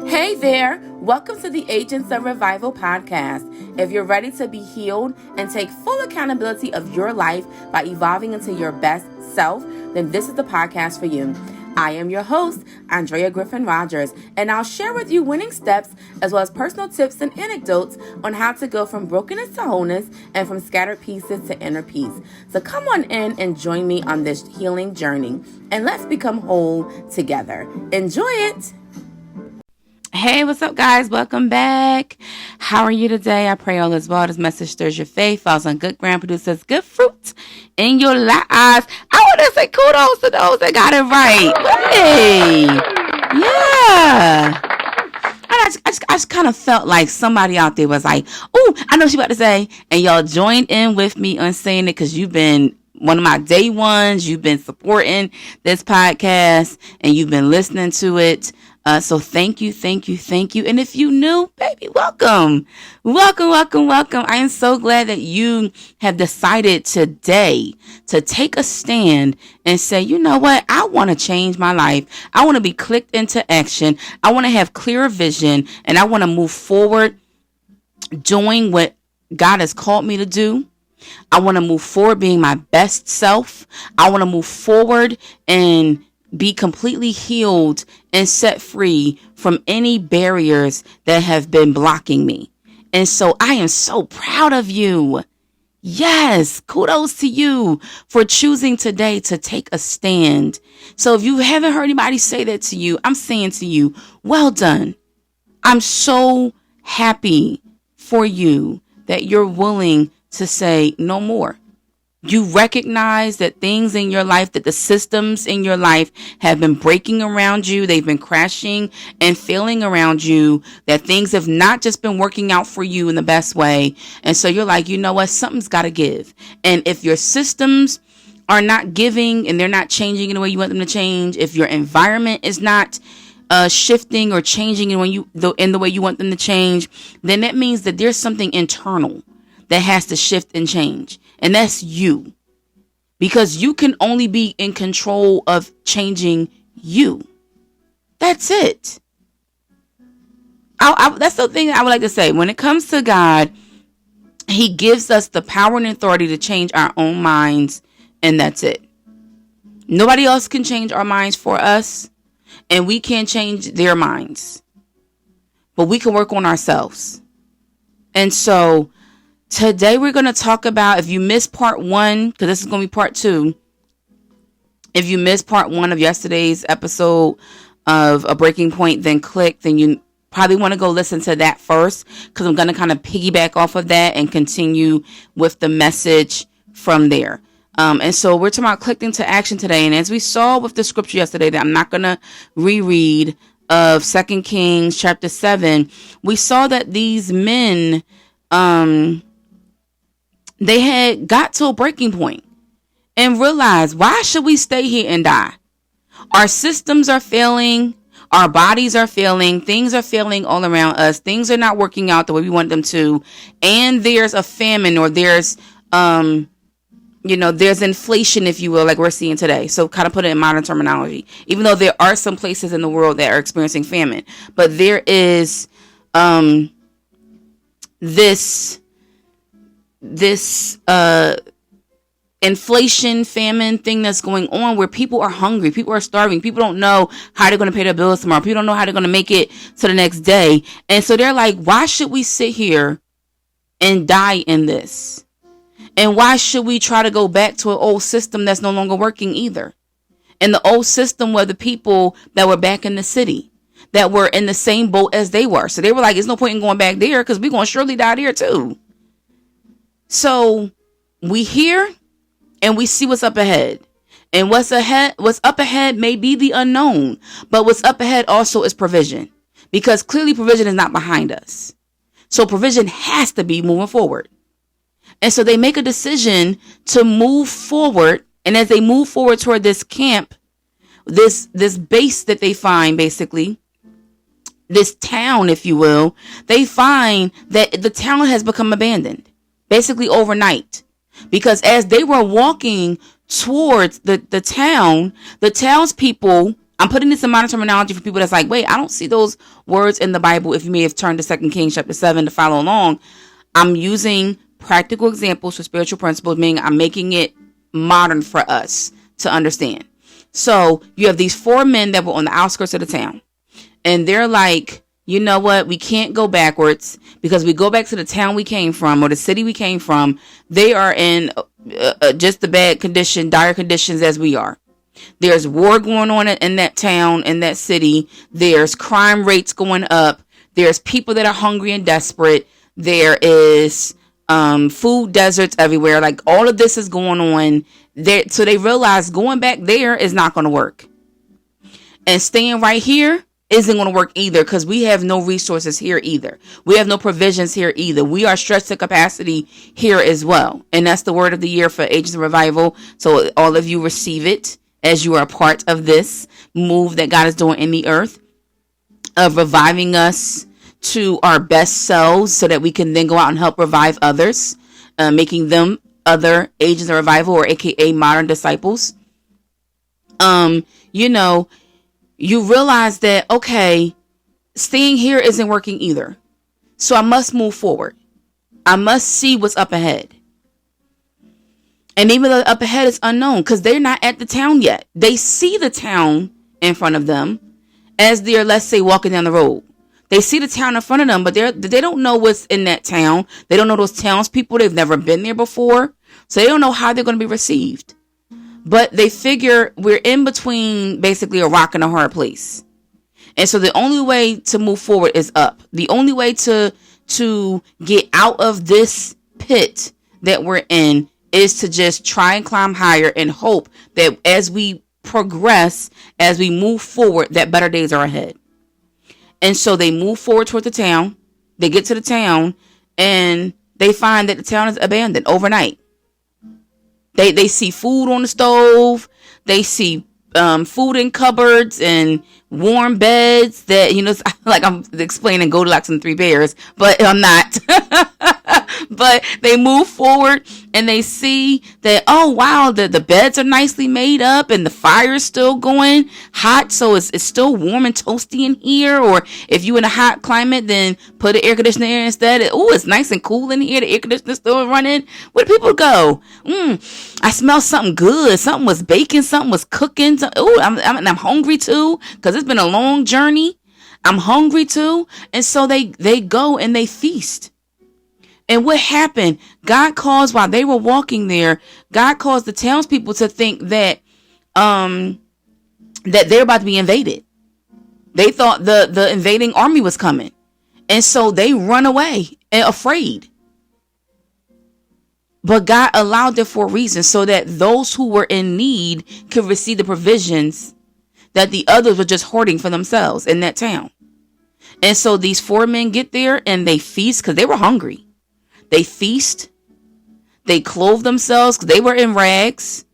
Hey there, welcome to the Agents of Revival podcast. If you're ready to be healed and take full accountability of your life by evolving into your best self, then this is the podcast for you. I am your host, Andrea Griffin Rogers, and I'll share with you winning steps as well as personal tips and anecdotes on how to go from brokenness to wholeness and from scattered pieces to inner peace. So come on in and join me on this healing journey, and let's become whole together. Enjoy it. Hey, what's up, guys? Welcome back. How are you today? I pray all is well. This message stirs your faith, falls on good ground, produces good fruit in your lives. I want to say kudos to those that got it right. Hey, yeah. I just kind of felt like somebody out there was like, "Oh, I know what she about to say," and y'all joined in with me on saying it because you've been one of my day ones. You've been supporting this podcast and you've been listening to it. So thank you. And if you new, baby, welcome. I am so glad that you have decided today to take a stand and say, you know what? I want to change my life. I want to be clicked into action. I want to have clearer vision, and I want to move forward doing what God has called me to do. I want to move forward being my best self. I want to move forward and be completely healed and set free from any barriers that have been blocking me. And so I am so proud of you. Yes, kudos to you for choosing today to take a stand. So if you haven't heard anybody say that to you, I'm saying to you, well done. I'm so happy for you that you're willing to say no more. You recognize that things in your life, that the systems in your life have been breaking around you. They've been crashing and failing around you, that things have not just been working out for you in the best way. And so you're like, you know what? Something's got to give. And if your systems are not giving and they're not changing in the way you want them to change, if your environment is not shifting or changing in the way you want them to change, then that means that there's something internal that has to shift and change. And that's you. Because you can only be in control of changing you. That's it. That's the thing I would like to say. When it comes to God, He gives us the power and authority to change our own minds. And that's it. Nobody else can change our minds for us. And we can't change their minds. But we can work on ourselves. And so today we're going to talk about, if you missed part one, because this is going to be part two. If you missed part one of yesterday's episode of A Breaking Point, then you probably want to go listen to that first, because I'm going to kind of piggyback off of that and continue with the message from there. And so we're talking about clicked into action today. And as we saw with the scripture yesterday that I'm not going to reread of 2 Kings chapter 7, we saw that these men, they had got to a breaking point and realized, why should we stay here and die? Our systems are failing. Our bodies are failing. Things are failing all around us. Things are not working out the way we want them to. And there's a famine, or there's inflation, if you will, like we're seeing today. So kind of put it in modern terminology, even though there are some places in the world that are experiencing famine, but there is this inflation, famine thing that's going on, where people are hungry, people are starving, people don't know how they're going to pay their bills tomorrow, people don't know how they're going to make it to the next day. And so they're like, why should we sit here and die in this? And why should we try to go back to an old system that's no longer working either? And the old system were the people that were back in the city, that were in the same boat as they were. So they were like, there's no point in going back there, because we're going to surely die there too. So we hear and we see what's up ahead. And what's up ahead may be the unknown, but what's up ahead also is provision, because clearly provision is not behind us. So provision has to be moving forward. And so they make a decision to move forward. And as they move forward toward this camp, this base that they find, basically, this town, if you will, they find that the town has become abandoned, basically overnight. Because as they were walking towards the town, the townspeople I'm putting this in modern terminology for people that's like, wait, I don't see those words in the Bible. If you may have turned to 2 Kings chapter 7 to follow along, I'm using practical examples for spiritual principles, meaning I'm making it modern for us to understand. So you have these 4 men that were on the outskirts of the town, and they're like, you know what? We can't go backwards, because we go back to the town we came from or the city we came from. They are in just the bad condition, dire conditions as we are. There's war going on in that town, in that city. There's crime rates going up. There's people that are hungry and desperate. There is food deserts everywhere. Like, all of this is going on there. So they realize going back there is not going to work. And staying right here isn't going to work either, because we have no resources here either. We have no provisions here either. We are stretched to capacity here as well. And that's the word of the year for Agents of Revival. So all of you receive it as you are a part of this move that God is doing in the earth, of reviving us to our best selves so that we can then go out and help revive others, making them other agents of revival, or AKA modern disciples. You realize that, okay, staying here isn't working either. So I must move forward. I must see what's up ahead. And even though up ahead is unknown, because they're not at the town yet. They see the town in front of them as they're, let's say, walking down the road. They see the town in front of them, but they don't know what's in that town. They don't know those townspeople. They've never been there before. So they don't know how they're going to be received. But they figure we're in between basically a rock and a hard place. And so the only way to move forward is up. The only way to get out of this pit that we're in is to just try and climb higher and hope that as we progress, as we move forward, that better days are ahead. And so they move forward toward the town. They get to the town and they find that the town is abandoned overnight. They see food on the stove. They see food in cupboards and warm beds that, like I'm explaining Goldilocks and the Three Bears, but I'm not. But they move forward and they see that, oh, wow, the beds are nicely made up and the fire is still going hot. So it's still warm and toasty in here. Or if you're in a hot climate, then put an air conditioner in instead. Oh, it's nice and cool in here. The air conditioner's still running. Where do people go? I smell something good. Something was baking. Something was cooking. Oh, I'm hungry too, because it's been a long journey. I'm hungry too. And so they go and they feast. And what happened? God caused, while they were walking there, God caused the townspeople to think that that they're about to be invaded. They thought the invading army was coming. And so they run away and afraid. But God allowed it for a reason, so that those who were in need could receive the provisions that the others were just hoarding for themselves in that town. And so these 4 men get there and they feast because they were hungry. They feast. They clothe themselves because they were in rags.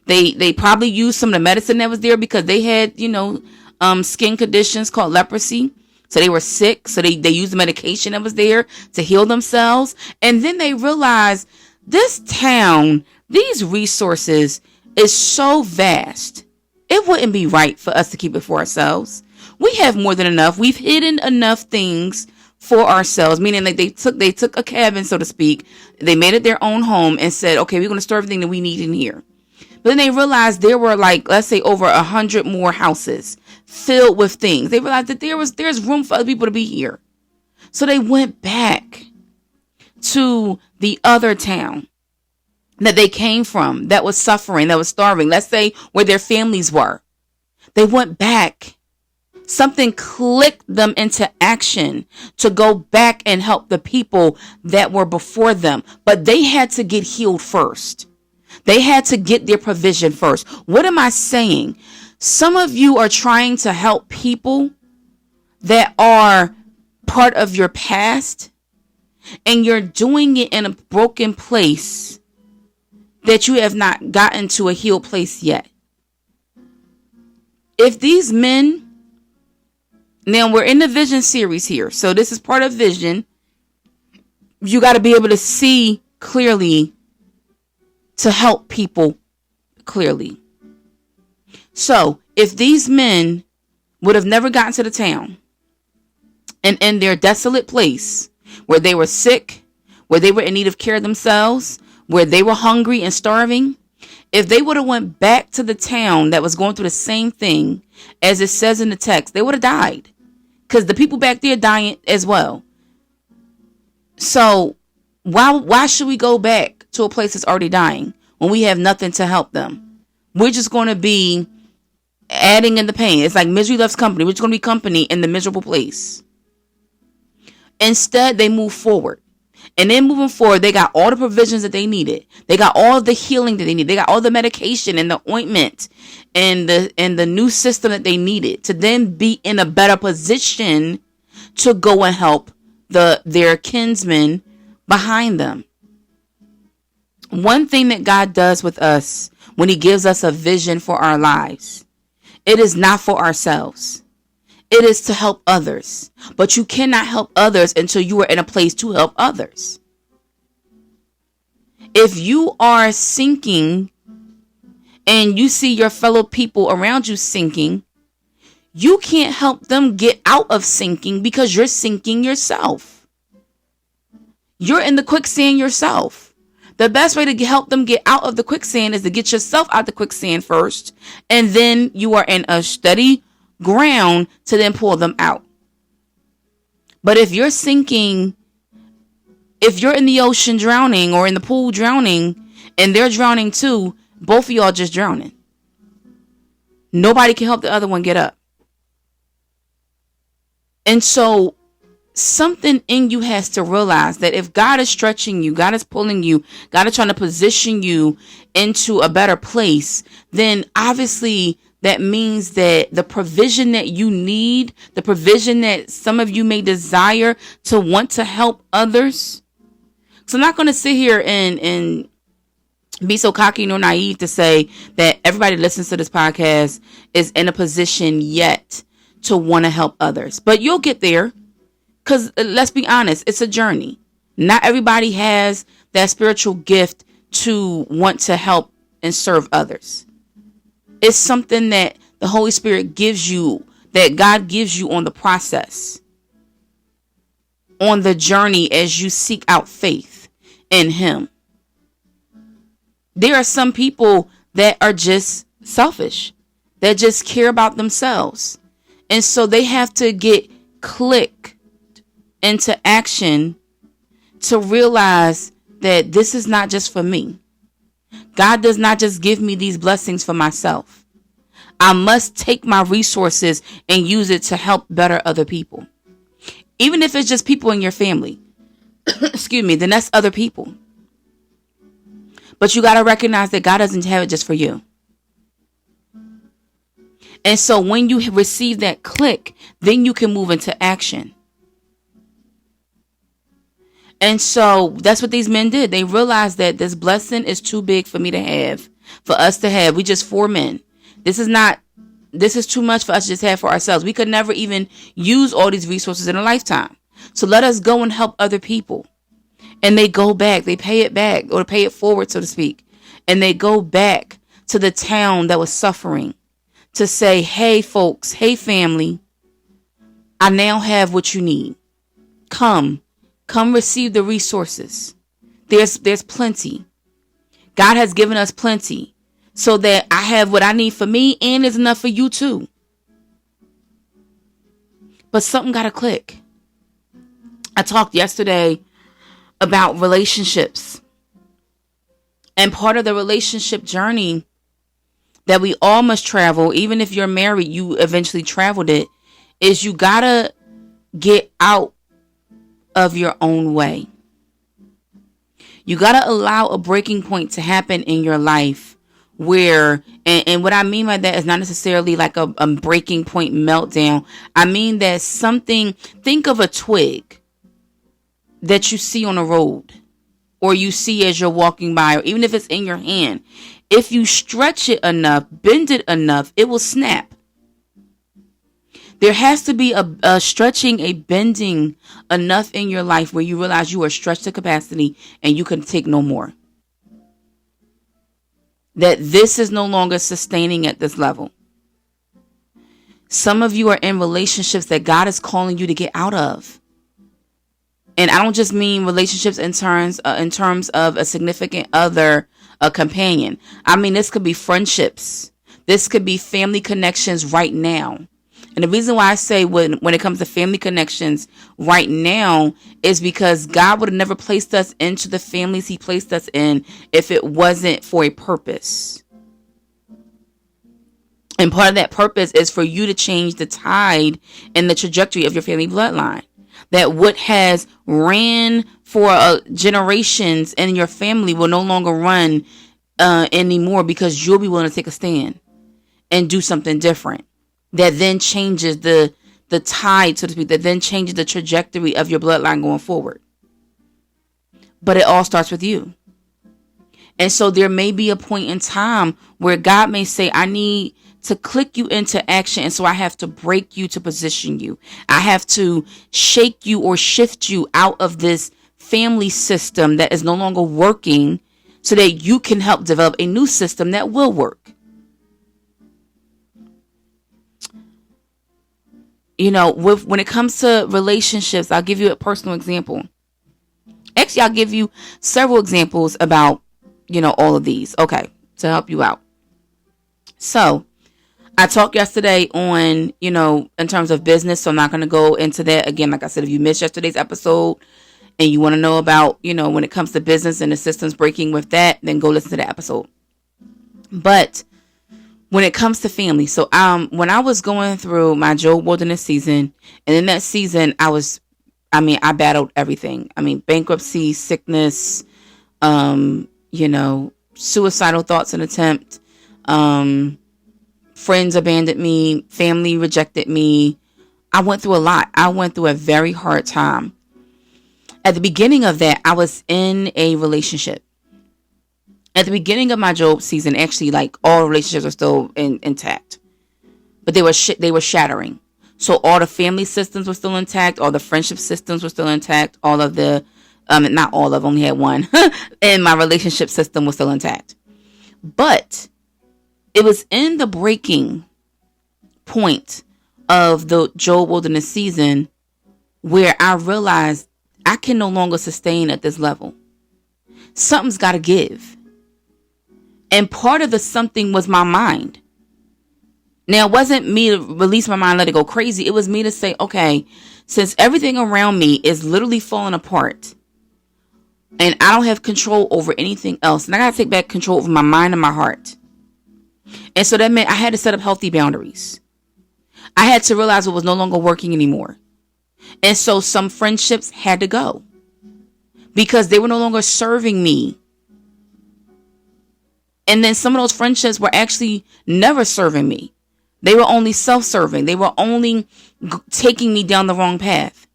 They probably used some of the medicine that was there because they had, skin conditions called leprosy. So they were sick. So they used the medication that was there to heal themselves. And then they realized this town, these resources is so vast. It wouldn't be right for us to keep it for ourselves. We have more than enough. We've hidden enough things for ourselves, meaning like they took a cabin, so to speak. They made it their own home and said, okay, we're going to store everything that we need in here. But then they realized there were, like, let's say over 100 more houses filled with things. They realized that there's room for other people to be here. So they went back to the other town that they came from, that was suffering, that was starving. Let's say where their families were. They went back. Something clicked them into action to go back and help the people that were before them. But they had to get healed first. They had to get their provision first. What am I saying? Some of you are trying to help people that are part of your past, and you're doing it in a broken place that you have not gotten to a healed place yet. If these men, now we're in the vision series here, so this is part of vision. You got to be able to see clearly to help people clearly. So If these men would have never gotten to the town and in their desolate place where they were sick, where they were in need of care themselves, where they were hungry and starving, if they would have went back to the town that was going through the same thing as it says in the text, they would have died, because the people back there dying as well. So why should we go back to a place that's already dying when we have nothing to help them? We're just going to be adding in the pain. It's like misery loves company. We're just going to be company in the miserable place. Instead, they move forward. And then moving forward, they got all the provisions that they needed. They got all of the healing that they needed. They got all the medication and the ointment and the new system that they needed to then be in a better position to go and help their kinsmen behind them. One thing that God does with us when he gives us a vision for our lives, it is not for ourselves. It is to help others. But you cannot help others until you are in a place to help others. If you are sinking and you see your fellow people around you sinking, you can't help them get out of sinking because you're sinking yourself. You're in the quicksand yourself. The best way to help them get out of the quicksand is to get yourself out the quicksand first, and then you are in a steady ground to then pull them out. But if you're sinking, if you're in the ocean drowning or in the pool drowning and they're drowning too, both of y'all just drowning. Nobody can help the other one get up. And so something in you has to realize that if God is stretching you, God is pulling you, God is trying to position you into a better place, then obviously that means that the provision that you need, the provision that some of you may desire to want to help others. So I'm not going to sit here and be so cocky nor naive to say that everybody that listens to this podcast is in a position yet to want to help others. But you'll get there, because let's be honest, it's a journey. Not everybody has that spiritual gift to want to help and serve others. It's something that the Holy Spirit gives you, that God gives you on the process, on the journey as you seek out faith in him. There are some people that are just selfish, that just care about themselves. And so they have to get clicked into action to realize that this is not just for me. God does not just give me these blessings for myself. I must take my resources and use it to help better other people. Even if it's just people in your family, excuse me, then that's other people. But you got to recognize that God doesn't have it just for you. And so when you receive that click, then you can move into action. And so that's what these men did. They realized that this blessing is too big for me to have, for us to have. We just 4 men. This is too much for us to just have for ourselves. We could never even use all these resources in a lifetime. So let us go and help other people. And they go back, they pay it back, or pay it forward, so to speak. And they go back to the town that was suffering to say, hey folks, hey family, I now have what you need. Come receive the resources. There's plenty. God has given us plenty so that I have what I need for me, and there's enough for you too. But something got to click. I talked yesterday about relationships, and part of the relationship journey that we all must travel, even if you're married, you eventually traveled it, is you gotta get out of your own way. You gotta allow a breaking point to happen in your life where, and what I mean by that is not necessarily like a breaking point meltdown. I mean that something, think of a twig that you see on the road, or you see as you're walking by, or even if it's in your hand. If you stretch it enough, bend it enough, it will snap. There has to be a stretching, a bending enough in your life where you realize you are stretched to capacity and you can take no more. That this is no longer sustaining at this level. Some of you are in relationships that God is calling you to get out of. And I don't just mean relationships in terms of a significant other, a companion. I mean, this could be friendships. This could be family connections right now. And the reason why I say when it comes to family connections right now is because God would have never placed us into the families he placed us in if it wasn't for a purpose. And part of that purpose is for you to change the tide and the trajectory of your family bloodline. That what has ran for generations in your family will no longer run anymore, because you'll be willing to take a stand and do something different. That then changes the tide, so to speak, that then changes the trajectory of your bloodline going forward. But it all starts with you. And so there may be a point in time where God may say, I need to click you into action. And so I have to break you to position you. I have to shake you or shift you out of this family system that is no longer working so that you can help develop a new system that will work. You know, when it comes to relationships, I'll give you a personal example. Actually, I'll give you several examples about, all of these. Okay, to help you out. So I talked yesterday on, in terms of business, so I'm not going to go into that again. Like I said, if you missed yesterday's episode and you want to know about, when it comes to business and the systems breaking with that, then go listen to that episode. But when it comes to family, so when I was going through my Job Wilderness season, and in that season, I battled everything. Bankruptcy, sickness, suicidal thoughts and attempt, friends abandoned me, family rejected me. I went through a lot. I went through a very hard time. At the beginning of that, I was in a relationship. At the beginning of my Job season, actually, like, all relationships are still intact, but they were shattering. So all the family systems were still intact. All the friendship systems were still intact. All of the, not all of them, only had one, and my relationship system was still intact. But it was in the breaking point of the Job Wilderness season where I realized I can no longer sustain at this level. Something's got to give. And part of the something was my mind. Now, it wasn't me to release my mind, let it go crazy. It was me to say, okay, since everything around me is literally falling apart and I don't have control over anything else, and I got to take back control over my mind and my heart. And so that meant I had to set up healthy boundaries. I had to realize what was no longer working anymore. And so some friendships had to go because they were no longer serving me. And then some of those friendships were actually never serving me. They were only self-serving. They were only taking me down the wrong path.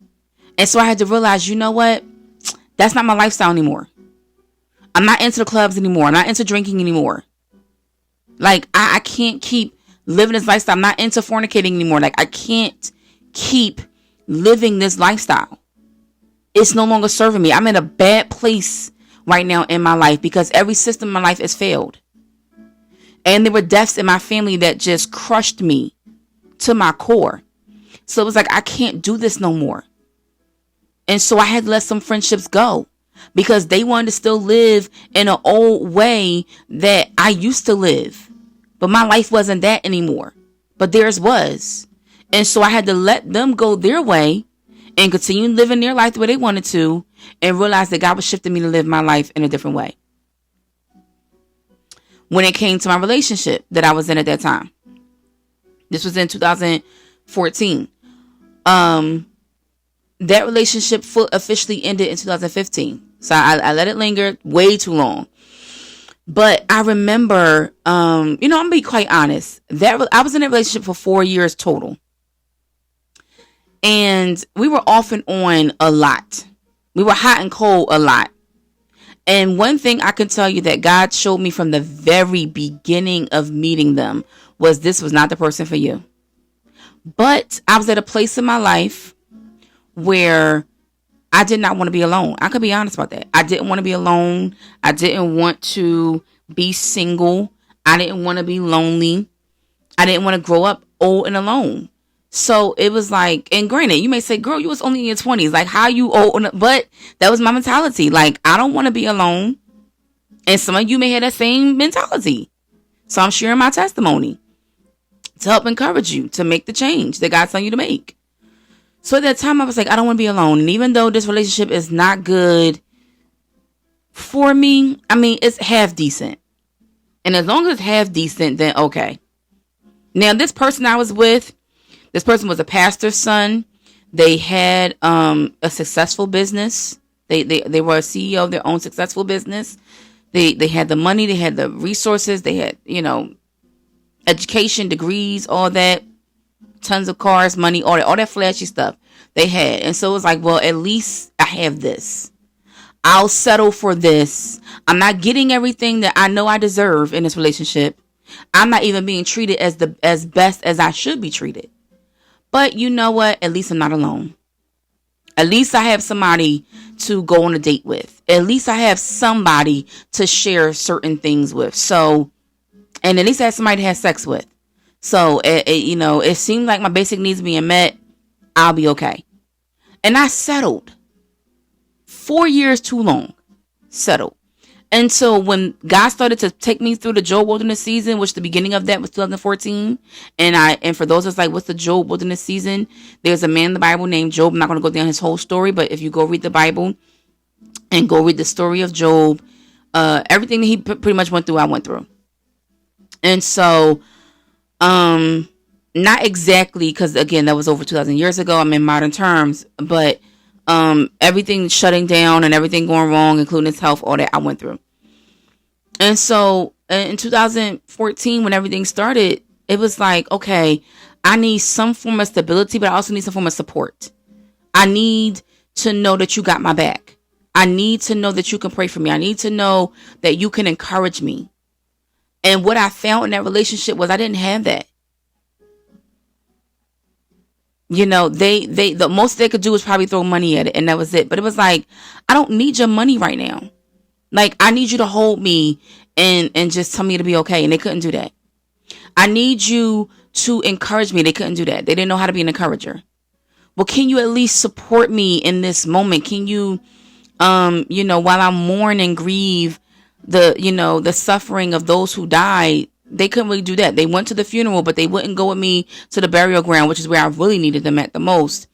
And so I had to realize, you know what? That's not my lifestyle anymore. I'm not into the clubs anymore. I'm not into drinking anymore. Like, I can't keep living this lifestyle. I'm not into fornicating anymore. Like, I can't keep living this lifestyle. It's no longer serving me. I'm in a bad place right now in my life because every system in my life has failed. And there were deaths in my family that just crushed me to my core. So it was like, I can't do this no more. And so I had to let some friendships go because they wanted to still live in an old way that I used to live. But my life wasn't that anymore. But theirs was. And so I had to let them go their way and continue living their life the way they wanted to, and realize that God was shifting me to live my life in a different way. When it came to my relationship that I was in at that time, this was in 2014. That relationship officially ended in 2015. So I let it linger way too long. But I remember, I'm going to be quite honest, that I was in a relationship for 4 years total. And we were off and on a lot. We were hot and cold a lot. And one thing I can tell you that God showed me from the very beginning of meeting them was this was not the person for you. But I was at a place in my life where I did not want to be alone. I could be honest about that. I didn't want to be alone. I didn't want to be single. I didn't want to be lonely. I didn't want to grow up old and alone. So it was like, and granted, you may say, girl, you was only in your 20s. Like, how you old? But that was my mentality. Like, I don't want to be alone. And some of you may have that same mentality. So I'm sharing my testimony to help encourage you to make the change that God's telling you to make. So at that time, I was like, I don't want to be alone. And even though this relationship is not good for me, I mean, it's half decent. And as long as it's half decent, then okay. Now, this person I was with, this person was a pastor's son. They had a successful business. They were a CEO of their own successful business. They had the money, they had the resources, they had, education, degrees, all that, tons of cars, money, all that flashy stuff they had. And so it was like, well, at least I have this. I'll settle for this. I'm not getting everything that I know I deserve in this relationship. I'm not even being treated as best as I should be treated. But you know what? At least I'm not alone. At least I have somebody to go on a date with. At least I have somebody to share certain things with. So, and at least I have somebody to have sex with. So, it seemed like my basic needs being met. I'll be okay. And I settled. 4 years too long. Settled. And so when God started to take me through the Job Wilderness season, which the beginning of that was 2014, and for those that's like, what's the Job Wilderness season? There's a man in the Bible named Job. I'm not going to go down his whole story, but if you go read the Bible and go read the story of Job, everything that he pretty much went through, I went through. And so, not exactly, because again, that was over 2,000 years ago. I'm in modern terms, but everything shutting down and everything going wrong, including his health, all that I went through. And so in 2014, when everything started, it was like, okay, I need some form of stability, but I also need some form of support. I need to know that you got my back. I need to know that you can pray for me. I need to know that you can encourage me. And what I found in that relationship was I didn't have that. The most they could do was probably throw money at it, and that was it. But it was like, I don't need your money right now. Like, I need you to hold me and just tell me to be okay. And they couldn't do that. I need you to encourage me. They couldn't do that. They didn't know how to be an encourager. Well, can you at least support me in this moment? Can you, while I mourn and grieve the suffering of those who died? They couldn't really do that. They went to the funeral, but they wouldn't go with me to the burial ground, which is where I really needed them at the most.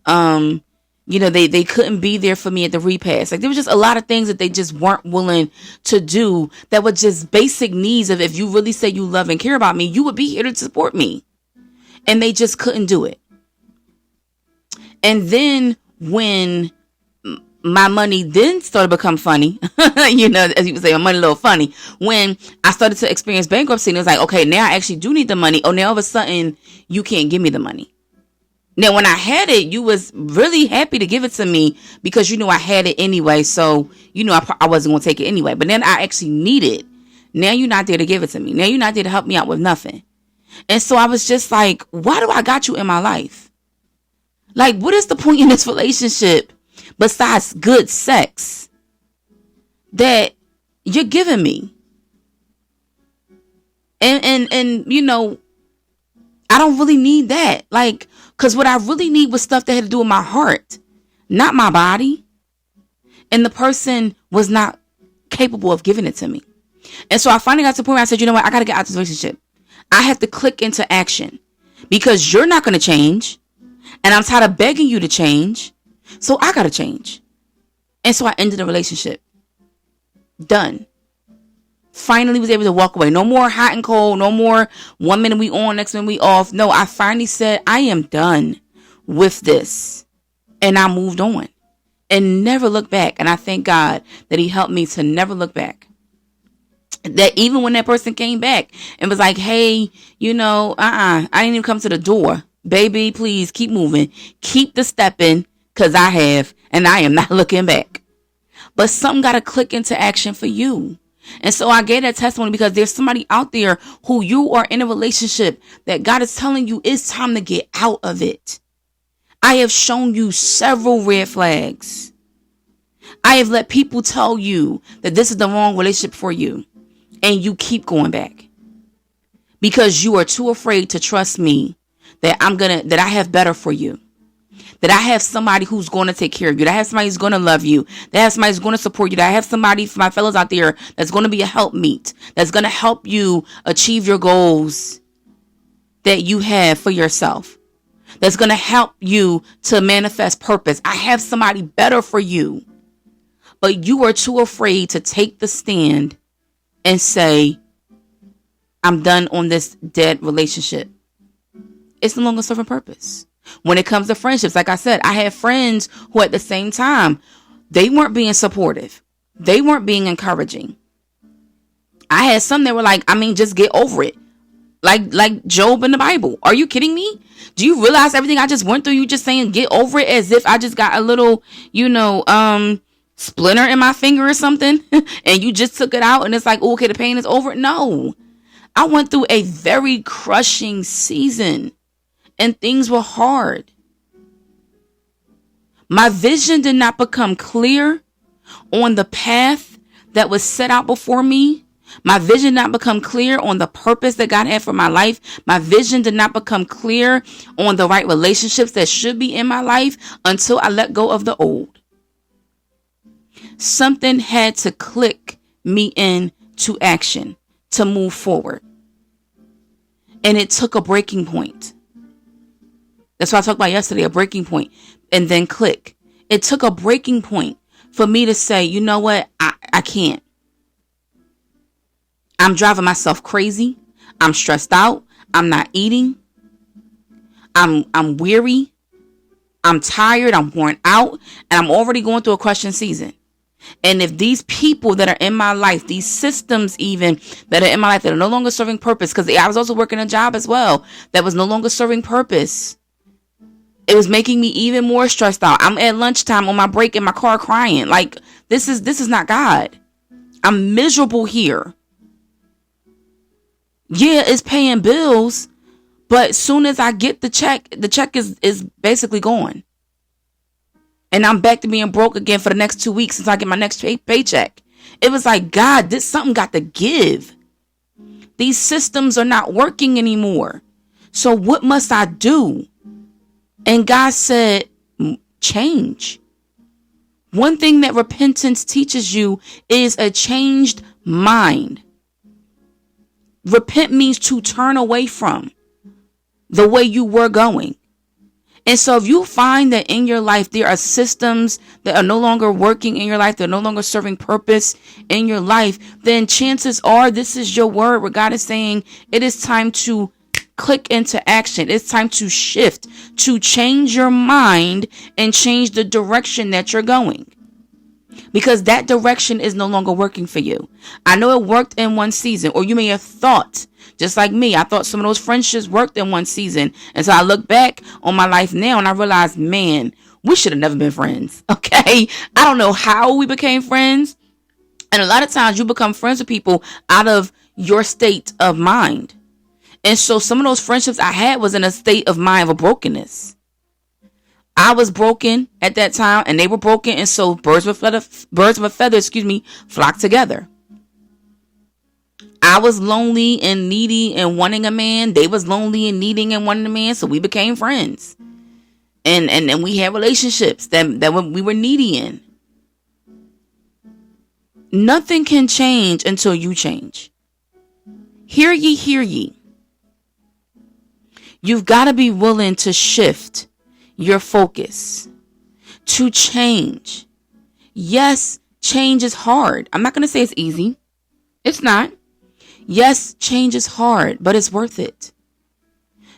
They couldn't be there for me at the repast. Like, there was just a lot of things that they just weren't willing to do that were just basic needs of, if you really say you love and care about me, you would be here to support me. And they just couldn't do it. And then when my money then started to become funny, as you would say, my money a little funny. When I started to experience bankruptcy, and it was like, okay, now I actually do need the money. Oh, now all of a sudden you can't give me the money. Now, when I had it, you was really happy to give it to me because you knew I had it anyway. So, I wasn't going to take it anyway. But then I actually need it. Now you're not there to give it to me. Now you're not there to help me out with nothing. And so I was just like, why do I got you in my life? Like, what is the point in this relationship besides good sex that you're giving me? And I don't really need that. Like, because what I really need was stuff that had to do with my heart, not my body. And the person was not capable of giving it to me. And so I finally got to the point where I said, you know what? I got to get out of this relationship. I have to click into action because you're not going to change. And I'm tired of begging you to change. So I got to change. And so I ended the relationship. Done. Finally was able to walk away. No more hot and cold. No more 1 minute we on, next minute we off. No, I finally said, I am done with this. And I moved on and never looked back. And I thank God that he helped me to never look back. That even when that person came back and was like, hey, I didn't even come to the door. Baby, please keep moving. Keep the stepping, because I have, and I am not looking back. But something got to click into action for you. And so I gave that testimony because there's somebody out there who you are in a relationship that God is telling you it's time to get out of it. I have shown you several red flags. I have let people tell you that this is the wrong relationship for you. And you keep going back. because you are too afraid to trust me that I have better for you. That I have somebody who's going to take care of you. That I have somebody who's going to love you. That I have somebody who's going to support you. That I have somebody, for my fellows out there, that's going to be a helpmeet. That's going to help you achieve your goals that you have for yourself. That's going to help you to manifest purpose. I have somebody better for you. But you are too afraid to take the stand and say, I'm done on this dead relationship. It's no longer serving purpose. When it comes to friendships, like I said, I have friends who at the same time, they weren't being supportive. They weren't being encouraging. I had some that were like, just get over it. Like Job in the Bible. Are you kidding me? Do you realize everything I just went through? You just saying get over it as if I just got a little, splinter in my finger or something. And you just took it out and it's like, okay, the pain is over. No, I went through a very crushing season. And things were hard. My vision did not become clear on the path that was set out before me. My vision did not become clear on the purpose that God had for my life. My vision did not become clear on the right relationships that should be in my life until I let go of the old. Something had to click me into action to move forward. And it took a breaking point. That's what I talked about yesterday, a breaking point, and then click. It took a breaking point for me to say, you know what? I can't. I'm driving myself crazy. I'm stressed out. I'm not eating. I'm weary. I'm tired. I'm worn out. And I'm already going through a crushing season. And if these people that are in my life, these systems even that are in my life that are no longer serving purpose, because I was also working a job as well that was no longer serving purpose. It was making me even more stressed out. I'm at lunchtime on my break in my car crying. Like, this is not God. I'm miserable here. Yeah, it's paying bills, but as soon as I get the check is basically gone. And I'm back to being broke again for the next 2 weeks until I get my next paycheck. It was like, God, something got to give. These systems are not working anymore. So what must I do? And God said, change. One thing that repentance teaches you is a changed mind. Repent means to turn away from the way you were going. And so if you find that in your life, there are systems that are no longer working in your life, they're no longer serving purpose in your life, then chances are this is your word where God is saying it is time to click into action. It's time to shift, to change your mind and change the direction that you're going. Because that direction is no longer working for you. I know it worked in one season, or you may have thought, just like me, I thought some of those friendships worked in one season. And so I look back on my life now and I realize, man, we should have never been friends. Okay. I don't know how we became friends. And a lot of times you become friends with people out of your state of mind. And so some of those friendships I had was in a state of mind of brokenness. I was broken at that time and they were broken. And so birds of a feather, flock together. I was lonely and needy and wanting a man. They was lonely and needing and wanting a man. So we became friends. And we had relationships that we were needy in. Nothing can change until you change. Hear ye, hear ye. You've got to be willing to shift your focus, to change. Yes, change is hard. I'm not going to say it's easy. It's not. Yes, change is hard, but it's worth it.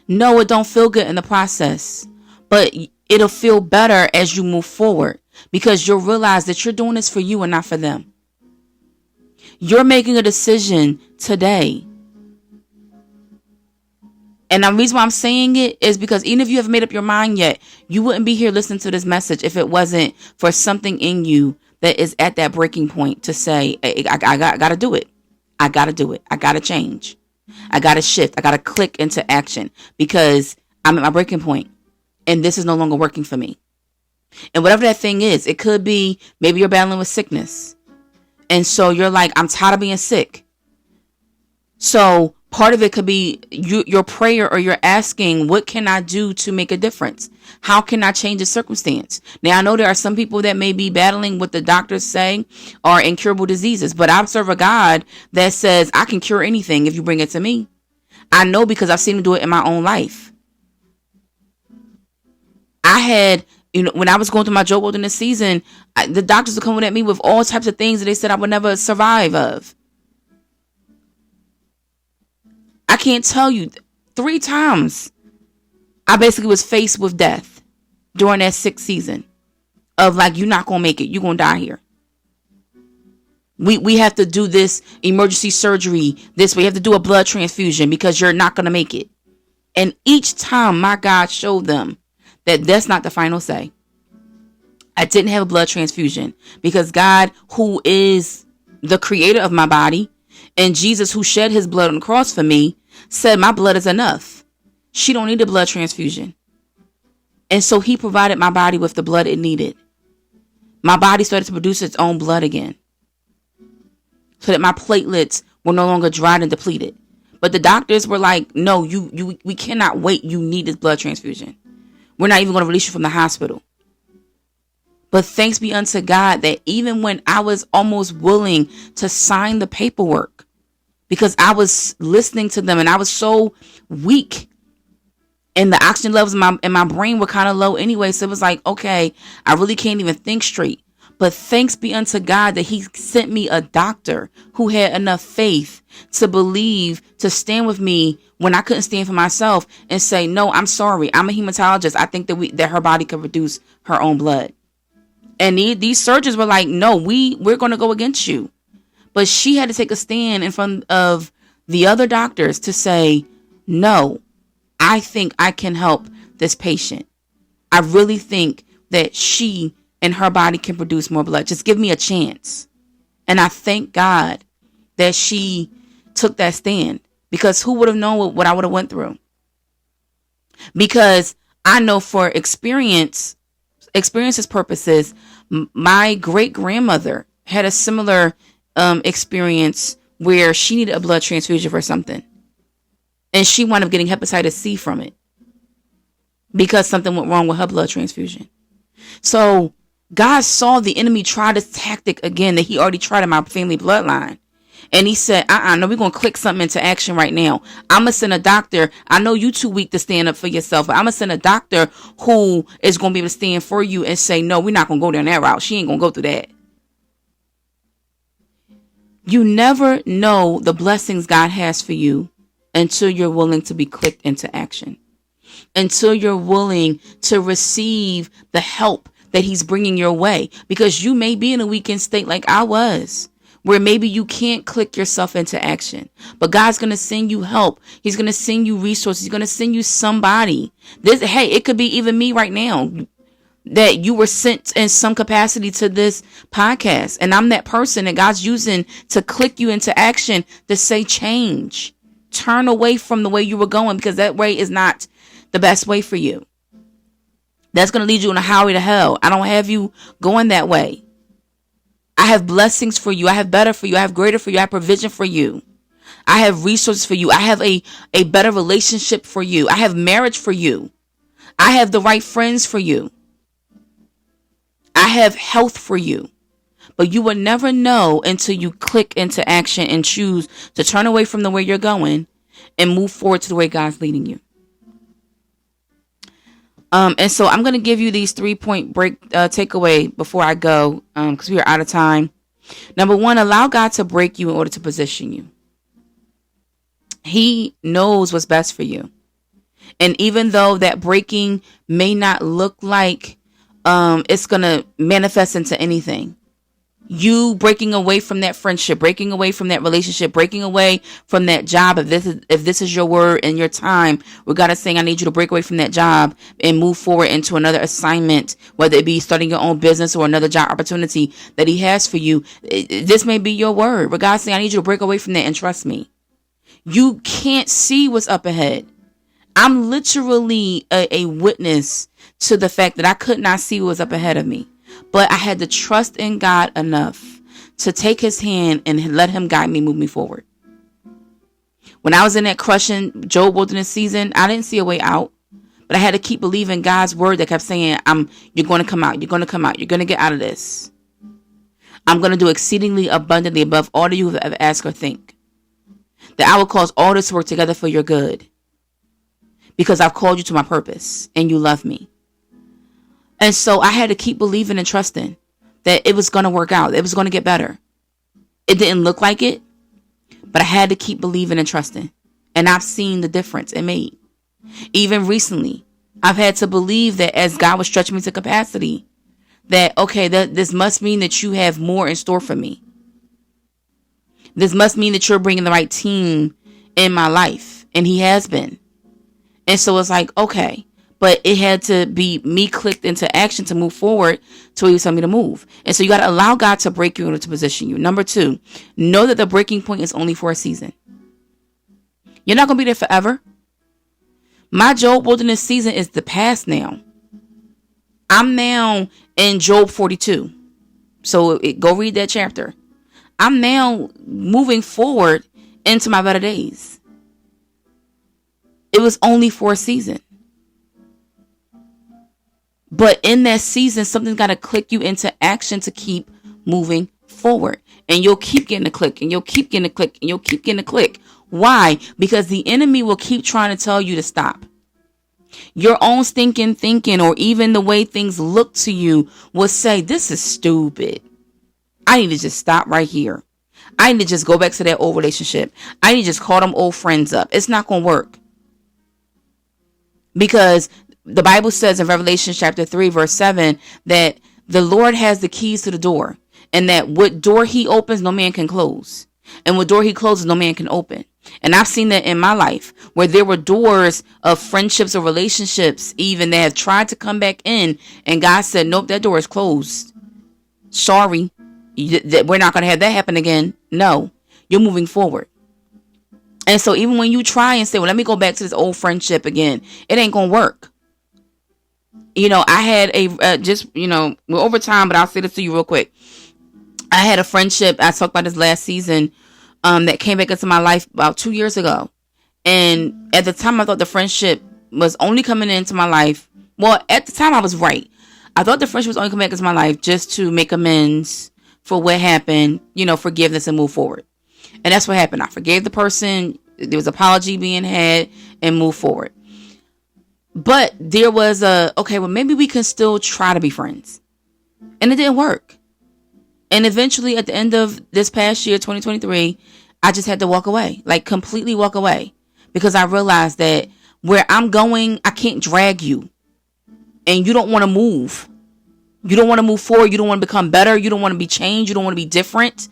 No, it don't feel good in the process, but it'll feel better as you move forward because you'll realize that you're doing this for you and not for them. You're making a decision today. And the reason why I'm saying it is because even if you haven't made up your mind yet, you wouldn't be here listening to this message if it wasn't for something in you that is at that breaking point to say, hey, I got to do it. I got to do it. I got to change. I got to shift. I got to click into action because I'm at my breaking point and this is no longer working for me. And whatever that thing is, it could be maybe you're battling with sickness. And so you're like, I'm tired of being sick. So Part of it could be your prayer, or you're asking, what can I do to make a difference? How can I change the circumstance? Now, I know there are some people that may be battling what the doctors say are incurable diseases, but I serve a God that says I can cure anything if you bring it to me. I know because I've seen him do it in my own life. I had, when I was going through my Job Wilderness season, the doctors were coming at me with all types of things that they said I would never survive of. I can't tell you, 3 times I basically was faced with death during that 6th season of like, you're not going to make it. You're going to die here. We have to do this emergency surgery this way. You have to do a blood transfusion because you're not going to make it. And each time my God showed them that that's not the final say. I didn't have a blood transfusion because God, who is the creator of my body, and Jesus, who shed his blood on the cross for me, said my blood is enough. She don't need a blood transfusion. And so he provided my body with the blood it needed. My body started to produce its own blood again, so that my platelets were no longer dried and depleted. But the doctors were like, no, we cannot wait. You need this blood transfusion. We're not even going to release you from the hospital. But thanks be unto God that even when I was almost willing to sign the paperwork, because I was listening to them and I was so weak and the oxygen levels in my brain were kind of low anyway. So it was like, okay, I really can't even think straight. But thanks be unto God that he sent me a doctor who had enough faith to believe, to stand with me when I couldn't stand for myself and say, no, I'm sorry. I'm a hematologist. I think that her body could produce her own blood. And these surgeons were like, no, we're going to go against you. But she had to take a stand in front of the other doctors to say, no, I think I can help this patient. I really think that she and her body can produce more blood. Just give me a chance. And I thank God that she took that stand, because who would have known what I would have went through? Because I know for experiences purposes, my great grandmother had a similar experience where she needed a blood transfusion for something. And she wound up getting hepatitis C from it because something went wrong with her blood transfusion. So God saw the enemy try this tactic again that he already tried in my family bloodline. And he said, no, we're going to click something into action right now. I'm going to send a doctor. I know you too weak to stand up for yourself, but I'm going to send a doctor who is going to be able to stand for you and say, no, we're not going to go down that route. She ain't going to go through that. You never know the blessings God has for you until you're willing to be clicked into action. Until you're willing to receive the help that he's bringing your way. Because you may be in a weakened state like I was, where maybe you can't click yourself into action. But God's going to send you help. He's going to send you resources. He's going to send you somebody. It could be even me right now, that you were sent in some capacity to this podcast. And I'm that person that God's using to click you into action to say change. Turn away from the way you were going, because that way is not the best way for you. That's going to lead you on a highway to hell. I don't have you going that way. I have blessings for you. I have better for you. I have greater for you. I have provision for you. I have resources for you. I have a better relationship for you. I have marriage for you. I have the right friends for you. I have health for you. But you will never know until you click into action and choose to turn away from the way you're going and move forward to the way God's leading you. And so I'm going to give you these 3-point takeaway before I go, because we are out of time. Number 1, allow God to break you in order to position you. He knows what's best for you. And even though that breaking may not look like it's going to manifest into anything, you breaking away from that friendship, breaking away from that relationship, breaking away from that job, if this is your word and your time, where God is saying, I need you to break away from that job and move forward into another assignment, whether it be starting your own business or another job opportunity that he has for you. This may be your word, where God's saying, I need you to break away from that and trust me. You can't see what's up ahead. I'm literally a witness to the fact that I could not see what was up ahead of me. But I had to trust in God enough to take his hand and let him guide me, move me forward. When I was in that crushing Job wilderness season, I didn't see a way out. But I had to keep believing God's word that kept saying, you're going to come out. You're going to come out. You're going to get out of this. I'm going to do exceedingly abundantly above all that you have ever asked or think. That I will cause all this to work together for your good. Because I've called you to my purpose and you love me. And so I had to keep believing and trusting that it was going to work out. It was going to get better. It didn't look like it, but I had to keep believing and trusting. And I've seen the difference it made. Even recently, I've had to believe that as God was stretching me to capacity, that, okay, this must mean that you have more in store for me. This must mean that you're bringing the right team in my life. And he has been. And so it's like, okay, but it had to be me clicked into action to move forward to where you tell me to move. And so you got to allow God to break you in order to position you. Number 2, know that the breaking point is only for a season. You're not going to be there forever. My Job wilderness season is the past now. I'm now in Job 42. So go read that chapter. I'm now moving forward into my better days. It was only for a season. But in that season, something's got to click you into action to keep moving forward. And you'll keep getting a click, and you'll keep getting a click, and you'll keep getting a click. Why? Because the enemy will keep trying to tell you to stop. Your own stinking thinking, or even the way things look to you, will say, this is stupid. I need to just stop right here. I need to just go back to that old relationship. I need to just call them old friends up. It's not going to work. Because the Bible says in Revelation chapter 3, verse 7, that the Lord has the keys to the door, and that what door he opens, no man can close. And what door he closes, no man can open. And I've seen that in my life, where there were doors of friendships or relationships even that have tried to come back in, and God said, nope, that door is closed. Sorry, we're not going to have that happen again. No, you're moving forward. And so even when you try and say, well, let me go back to this old friendship again, it ain't going to work. You know, I had we're over time, but I'll say this to you real quick. I had a friendship, I talked about this last season, that came back into my life about 2 years ago. And at the time, I thought the friendship was only coming into my life. Well, at the time, I was right. I thought the friendship was only coming back into my life just to make amends for what happened, forgiveness and move forward. And that's what happened. I forgave the person. There was apology being had and move forward. But there was maybe we can still try to be friends. And it didn't work. And eventually at the end of this past year, 2023, I just had to walk away, like completely walk away, because I realized that where I'm going, I can't drag you, and you don't want to move. You don't want to move forward. You don't want to become better. You don't want to be changed. You don't want to be different.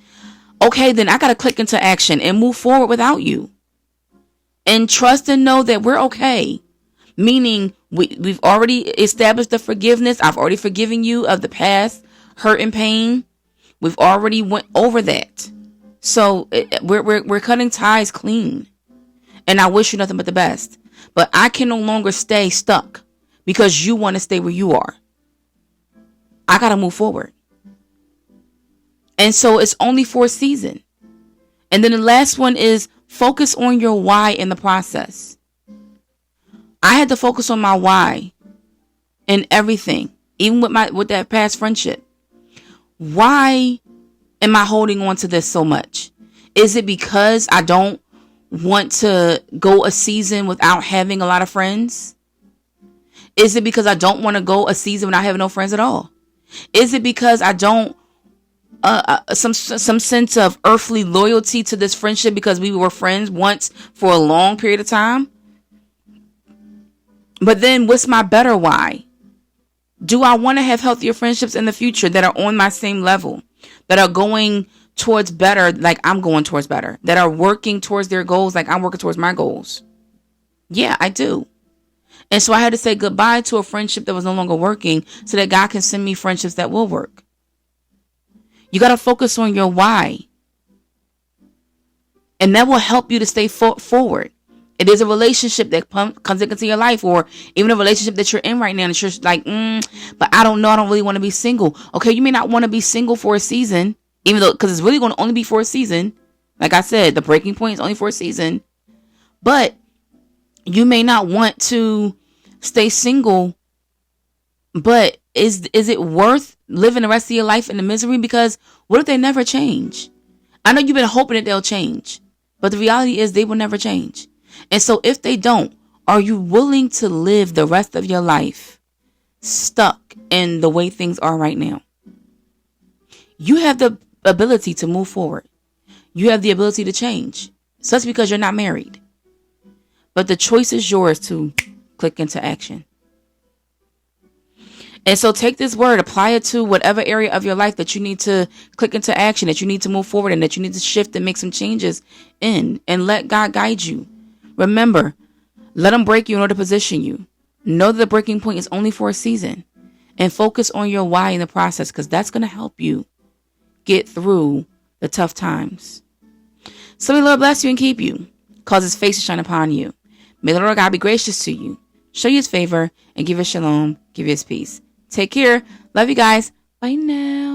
Okay, then I got to click into action and move forward without you, and trust and know that we're okay. Meaning we've already established the forgiveness. I've already forgiven you of the past hurt and pain. We've already went over that. So we're cutting ties clean. And I wish you nothing but the best. But I can no longer stay stuck because you want to stay where you are. I got to move forward. And so it's only for a season. And then the last one is focus on your why in the process. I had to focus on my why in everything, even with that past friendship. Why am I holding on to this so much? Is it because I don't want to go a season without having a lot of friends? Is it because I don't want to go a season without having no friends at all? Is it because I don't some sense of earthly loyalty to this friendship because we were friends once for a long period of time? But then what's my better why? Do I want to have healthier friendships in the future that are on my same level, that are going towards better like I'm going towards better, that are working towards their goals like I'm working towards my goals? Yeah, I do. And so I had to say goodbye to a friendship that was no longer working so that God can send me friendships that will work. You got to focus on your why. And that will help you to stay forward. It is a relationship that comes into your life, or even a relationship that you're in right now. And you're like, but I don't know. I don't really want to be single. Okay, you may not want to be single for a season, even though, because it's really going to only be for a season. Like I said, the breaking point is only for a season. But you may not want to stay single, but is it worth living the rest of your life in the misery? Because what if they never change? I know you've been hoping that they'll change, but the reality is they will never change. And so if they don't, are you willing to live the rest of your life stuck in the way things are right now? You have the ability to move forward. You have the ability to change. So that's because you're not married. But the choice is yours to click into action. And so take this word, apply it to whatever area of your life that you need to click into action, that you need to move forward in, that you need to shift and make some changes in, and let God guide you. Remember, let him break you in order to position you. Know that the breaking point is only for a season, and focus on your why in the process, because that's going to help you get through the tough times. So may the Lord bless you and keep you, cause his face to shine upon you. May the Lord God be gracious to you, show you his favor, and give you shalom, give you his peace. Take care. Love you guys. Bye now.